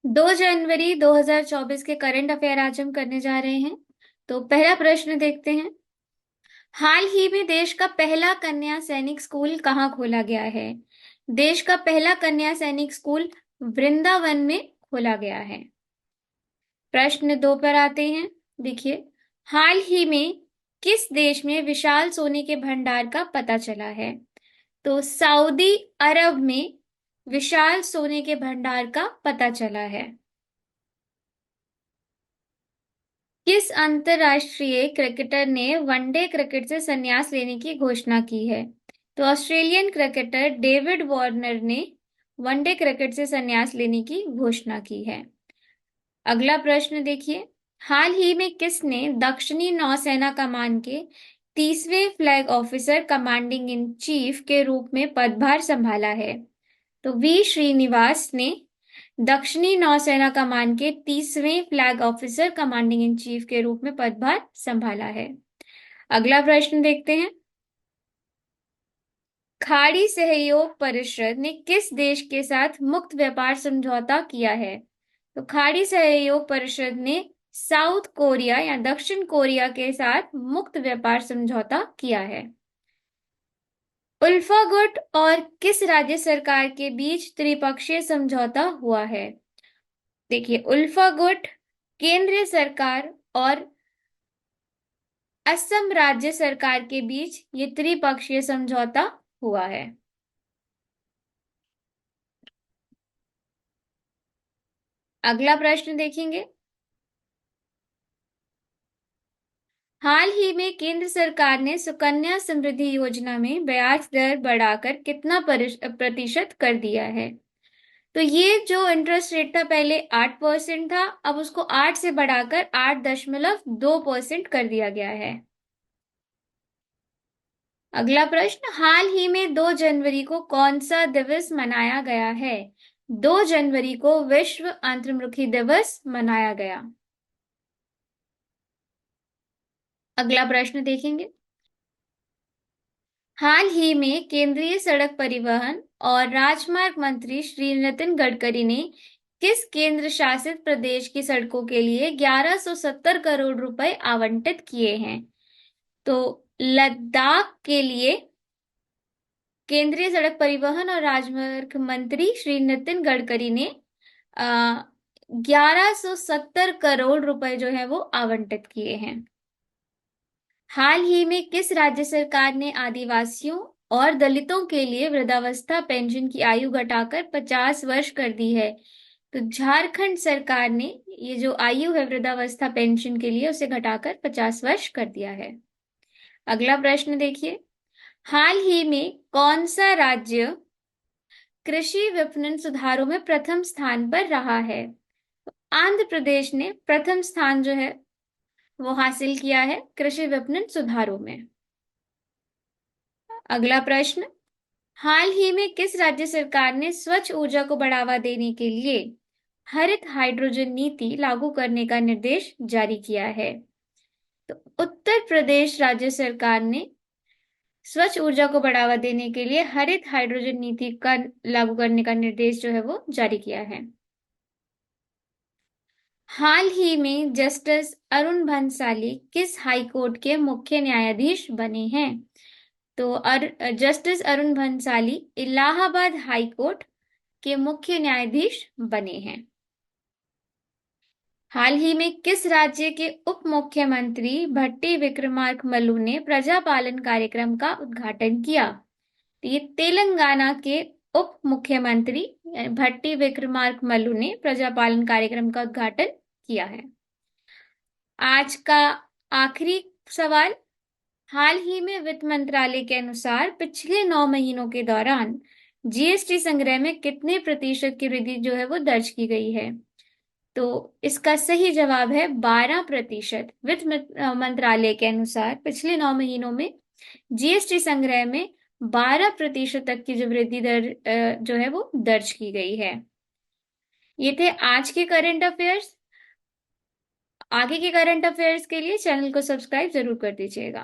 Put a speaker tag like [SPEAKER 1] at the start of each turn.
[SPEAKER 1] 2 जनवरी 2024 के current affair आज हम करने जा रहे हैं। तो पहला प्रश्न देखते हैं। हाल ही में देश का पहला कन्या सैनिक स्कूल कहाँ खोला गया है? देश का पहला कन्या सैनिक स्कूल वृंदावन में खोला गया है। प्रश्न 2 पर आते हैं। देखिए, हाल ही में किस देश में विशाल सोने के भंडार का पता चला है? तो सऊदी अरब में विशाल सोने के भंडार का पता चला है। किस अंतर्राष्ट्रीय क्रिकेटर ने वनडे क्रिकेट से संन्यास लेने की घोषणा की है? तो ऑस्ट्रेलियन क्रिकेटर डेविड वार्नर ने वनडे क्रिकेट से संन्यास लेने की घोषणा की है। अगला प्रश्न देखिए। हाल ही में किसने दक्षिणी नौसेना कमान के 30वें flag officer commanding in chief के रूप में पदभार संभाला है? तो वी श्रीनिवास ने दक्षिणी नौसेना कमान के 30वें flag officer commanding in chief के रूप में पदभार संभाला है। अगला प्रश्न देखते हैं। खाड़ी सहयोग परिषद ने किस देश के साथ मुक्त व्यापार समझौता किया है? तो खाड़ी सहयोग परिषद ने साउथ कोरिया या दक्षिण कोरिया के साथ मुक्त व्यापार समझौता किया है। उल्फा गुट और किस राज्य सरकार के बीच त्रिपक्षीय समझौता हुआ है? देखिए, उल्फा गुट केंद्रीय सरकार और असम राज्य सरकार के बीच ये त्रिपक्षीय समझौता हुआ है। अगला प्रश्न देखेंगे। हाल ही में केंद्र सरकार ने सुकन्या समृद्धि योजना में ब्याज दर बढ़ाकर कितना प्रतिशत कर दिया है? तो ये जो इंटरेस्ट रेट था पहले 8% था, अब उसको 8 से बढ़ाकर 8.2% कर दिया गया है। अगला प्रश्न। हाल ही में 2 जनवरी को कौन सा दिवस मनाया गया है? 2 जनवरी को विश्व अंतर्मुखी दिवस मनाया गया। अगला प्रश्न देखेंगे। हाल ही में केंद्रीय सड़क परिवहन और राजमार्ग मंत्री श्री नितिन गडकरी ने किस केंद्र शासित प्रदेश की सड़कों के लिए 1170 करोड़ रुपए आवंटित किए हैं? तो लद्दाख के लिए केंद्रीय सड़क परिवहन और राजमार्ग मंत्री श्री नितिन गडकरी ने 1170 करोड़ रुपए जो है वो आवंटित किए हैं। हाल ही में किस राज्य सरकार ने आदिवासियों और दलितों के लिए वृद्धावस्था पेंशन की आयु घटाकर 50 वर्ष कर दी है? तो झारखंड सरकार ने ये जो आयु है वृद्धावस्था पेंशन के लिए उसे घटाकर 50 वर्ष कर दिया है। अगला प्रश्न देखिए। हाल ही में कौन सा राज्य कृषि विपणन सुधारों में प्रथम स्थान पर रहा है? आंध्र प्रदेश ने प्रथम स्थान जो है वो हासिल किया है कृषि विपणन सुधारों में। अगला प्रश्न। हाल ही में किस राज्य सरकार ने स्वच्छ ऊर्जा को बढ़ावा देने के लिए हरित हाइड्रोजन नीति लागू करने का निर्देश जारी किया है? तो उत्तर प्रदेश राज्य सरकार ने स्वच्छ ऊर्जा को बढ़ावा देने के लिए हरित हाइड्रोजन नीति का लागू करने का निर्देश जो है वो जारी किया है। हाल ही में जस्टिस अरुण भंसाली किस हाई कोर्ट के मुख्य न्यायाधीश बने हैं? तो justice Arun Bhansali Allahabad high court के मुख्य न्यायाधीश बने हैं। हाल ही में किस राज्य के उप मुख्यमंत्री भट्टी विक्रमार्क मल्लू ने प्रजापालन कार्यक्रम का उद्घाटन किया? तो ये तेलंगाना के उप मुख्यमंत्री भट्टी विक्रमार्क मल्लू ने प्रजापालन कार्यक्रम का उद्घाटन किया है। आज का आखिरी सवाल। हाल ही में वित्त मंत्रालय के अनुसार पिछले 9 महीनों के दौरान जीएसटी संग्रह में कितने प्रतिशत की वृद्धि जो है वो दर्ज की गई है? तो इसका सही जवाब है 12%। वित्त मंत्रालय के अनुसार पिछले 9 महीनों में जीएसटी संग्रह में 12% तक की जो वृद्धि दर जो है वो दर्ज की गई है। ये थे आज के करंट अफेयर्स। आगे के करंट अफेयर्स के लिए चैनल को सब्सक्राइब जरूर कर दीजिएगा।